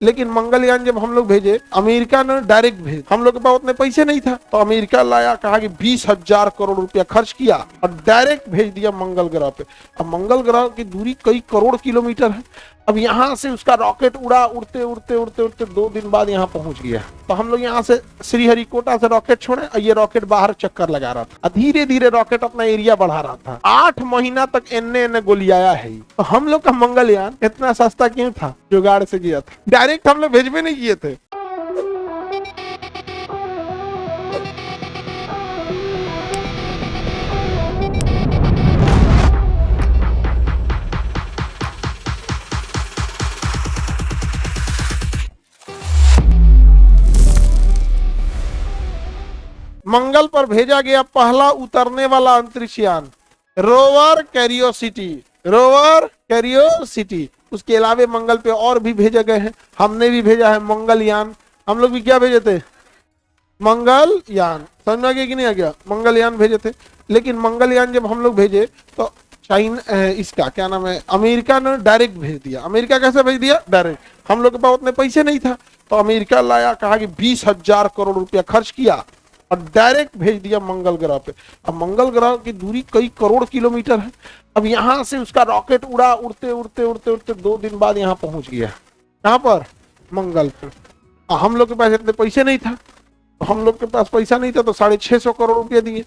लेकिन मंगलयान जब हम लोग भेजे, अमेरिका ने डायरेक्ट भेज, हम लोग के पास उतने पैसे नहीं था, तो अमेरिका लाया, कहा कि 20,000 करोड़ रुपया खर्च किया और डायरेक्ट भेज दिया मंगल ग्रह पे। अब मंगल ग्रह की दूरी कई करोड़ किलोमीटर है। अब यहाँ से उसका रॉकेट उड़ा, उड़ते उड़ते उड़ते उड़ते 2 दिन बाद यहाँ पहुंच गया। तो हम लोग यहाँ से श्रीहरिकोटा से रॉकेट छोड़े और ये रॉकेट बाहर चक्कर लगा रहा था, धीरे धीरे रॉकेट अपना एरिया बढ़ा रहा था। 8 महीना तक एन्ने गोलियाया है। तो हम लोग का मंगलयान इतना सस्ता क्यों था? जुगाड़ से गया था, डायरेक्ट हम लोग भेजबे नहीं किए थे। मंगल पर भेजा गया पहला उतरने वाला अंतरिक्ष यान रोवर कैरियोसिटी। रोवर कैरियोसिटी। उसके अलावा मंगल पे और भी भेजे गए हैं, हमने भी भेजा है मंगलयान। हम लोग भी क्या भेजे थे? मंगलयान। समझ में आ गया कि नहीं आ गया? मंगलयान भेजे थे। लेकिन मंगलयान जब हम लोग भेजे तो चाइना, इसका क्या नाम है, अमेरिका ने डायरेक्ट भेज दिया। अमेरिका कैसे भेज दिया? डायरेक्ट। हम लोग के पास उतने पैसे नहीं था, तो अमेरिका लाया, कहा कि 20,000 करोड़ रुपया खर्च किया और डायरेक्ट भेज दिया मंगल ग्रह पे। अब मंगल ग्रह की दूरी कई करोड़ किलोमीटर है। अब यहाँ से उसका रॉकेट उड़ा, उड़ते उड़ते उड़ते उड़ते 2 दिन बाद यहाँ पहुंच गया। कहाँ पर? मंगल पे। हम लोग के पास इतने पैसे नहीं था, तो हम लोग के पास पैसा नहीं था, तो 650 करोड़ रुपये दिए।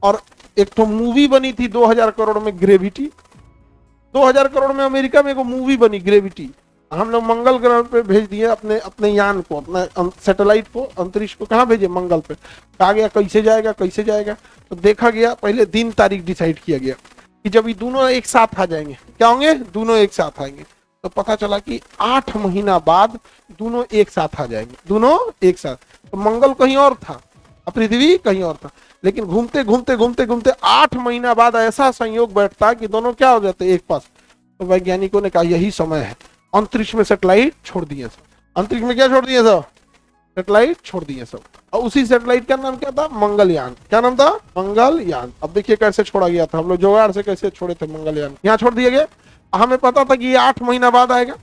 और एक तो मूवी बनी थी 2000 करोड़ में, ग्रेविटी। 2000 करोड़ में अमेरिका में एक मूवी बनी ग्रेविटी। हम लोग मंगल ग्रह पे भेज दिए अपने अपने यान को, अपने सैटेलाइट को, अंतरिक्ष को। कहाँ भेजे? मंगल पे। कहा गया कैसे जाएगा, कैसे जाएगा? तो देखा गया, पहले दिन तारीख डिसाइड किया गया कि जब ये दोनों एक साथ आ जाएंगे। क्या होंगे? दोनों एक साथ आएंगे। तो पता चला कि 8 महीना बाद दोनों एक साथ आ जाएंगे, दोनों एक साथ। तो मंगल कहीं और था, पृथ्वी कहीं और था, लेकिन घूमते घूमते घूमते घूमते 8 महीना बाद ऐसा संयोग बैठता कि दोनों क्या हो जाते? एक पास। तो वैज्ञानिकों ने कहा यही समय है, अंतरिक्ष में सैटेलाइट छोड़ दिए सब। अंतरिक्ष में क्या छोड़ दिए सब? सैटेलाइट छोड़ दिए सब। और उसी सैटेलाइट का नाम क्या था? मंगलयान। क्या नाम था? मंगलयान। अब देखिए कैसे छोड़ा गया था, हम लोग जुगाड़ से कैसे छोड़े थे मंगलयान। यहाँ छोड़ दिया गया, हमें पता था कि ये 8 महीना बाद आएगा,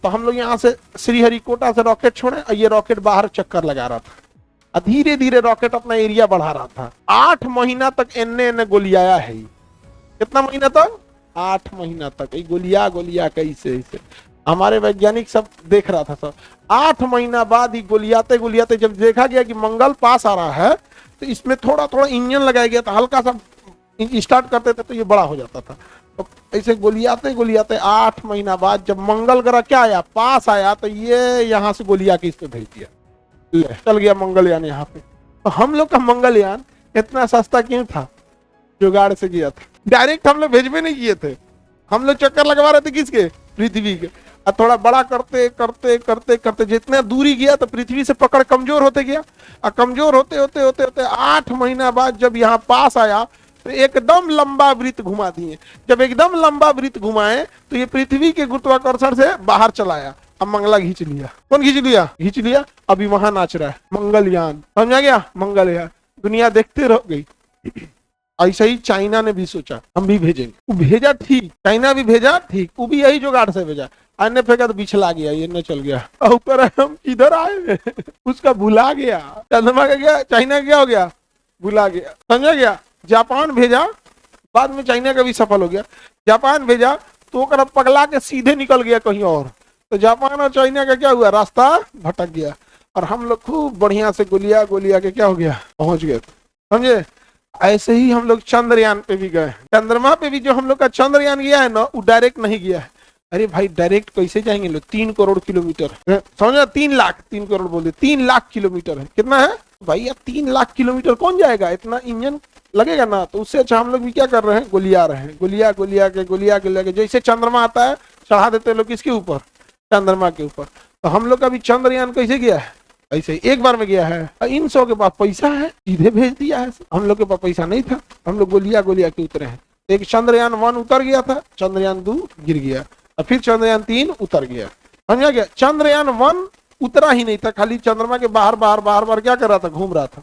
तो हम लोग यहाँ से श्रीहरिकोटा से रॉकेट छोड़े और ये रॉकेट बाहर चक्कर लगा रहा था, धीरे धीरे रॉकेट अपना एरिया बढ़ा रहा था। 8 महीना तक एन्ने गोलियाया है। कितना महीना तक? 8 महीना तक। गोलिया गोलिया कैसे ऐसे हमारे वैज्ञानिक सब देख रहा था सब। 8 महीना बाद ही गोलियाते गोलियाते जब देखा गया कि मंगल पास आ रहा है, तो इसमें थोड़ा थोड़ा इंजन लगाया गया था, हल्का सा स्टार्ट करते थे तो ये बड़ा हो जाता था। तो ऐसे गोलियाते गोलियाते 8 महीना बाद जब मंगल ग्रह क्या आया? पास आया, तो ये यहाँ से गोलिया के इस पे भेज दिया, चल गया मंगलयान यहाँ पे। तो हम लोग का मंगलयान इतना सस्ता क्यों था? जुगाड़ से गया था, डायरेक्ट हम लोग भेजबे नहीं किए थे। हम लोग चक्कर लगवा रहे थे किसके? पृथ्वी के। और थोड़ा बड़ा करते करते करते करते जितना दूरी गया, तो पृथ्वी से पकड़ कमजोर होते गया, और कमजोर होते होते होते होते 8 महीना बाद जब यहाँ पास आया, तो एकदम लंबा वृत्त घुमा दिए। जब एकदम लंबा वृत्त घुमाए, तो ये पृथ्वी के गुरुत्वाकर्षण से बाहर चलाया। अब मंगला खींच लिया। कौन खींच लिया? खींच लिया। अभी वहां नाच रहा है मंगलयान। समझा गया? मंगलयान। दुनिया देखते रह गई। ऐसा ही चाइना ने भी सोचा हम भी भेजेंगे, वो भेजा ठीक, चाइना भी भेजा ठीक, वो भी यही जुगाड़ से भेजा। अन्य फेंका तो बिछला गया, ये न चल गया। ऊपर हम किधर आए? उसका भुला गया। चंद्रमा का गया, चाइना का क्या हो गया? भुला गया। समझा गया? जापान भेजा, बाद में चाइना का भी सफल हो गया। जापान भेजा तो वो पगला के सीधे निकल गया कहीं और, तो जापान और चाइना का क्या हुआ? रास्ता भटक गया। और हम लोग खूब बढ़िया से गोलिया गोलिया के क्या हो गया? पहुंच गए। समझे? ऐसे ही हम लोग चंद्रयान पे भी गए। चंद्रमा पे भी जो हम लोग का चंद्रयान गया है ना, वो डायरेक्ट नहीं गया है। अरे भाई डायरेक्ट कैसे जाएंगे लोग? 3 करोड़ किलोमीटर, समझो 3 लाख, 3 करोड़ बोले, 3 लाख किलोमीटर है। कितना है भाई? यार 3 लाख किलोमीटर कौन जाएगा? इतना इंजन लगेगा ना। तो उससे अच्छा हम लोग भी क्या कर रहे हैं? गोलिया रहे हैं, गोलिया गोलिया के जैसे चंद्रमा आता है चढ़ा देते लोग किसके ऊपर? चंद्रमा के ऊपर। तो हम लोग का भी चंद्रयान कैसे गया है? ऐसे एक बार में गया है। इन 100 के पास पैसा है, सीधे भेज दिया है। हम लोग के पास पैसा नहीं था, हम लोग गोलिया गोलिया के उतरे हैं। एक चंद्रयान 1 उतर गया था, चंद्रयान 2 गिर गया, और फिर चंद्रयान 3 उतर गया। समझा गया? चंद्रयान 1 उतरा ही नहीं था, खाली चंद्रमा के बाहर बाहर बाहर बाहर क्या कर रहा था? घूम रहा था।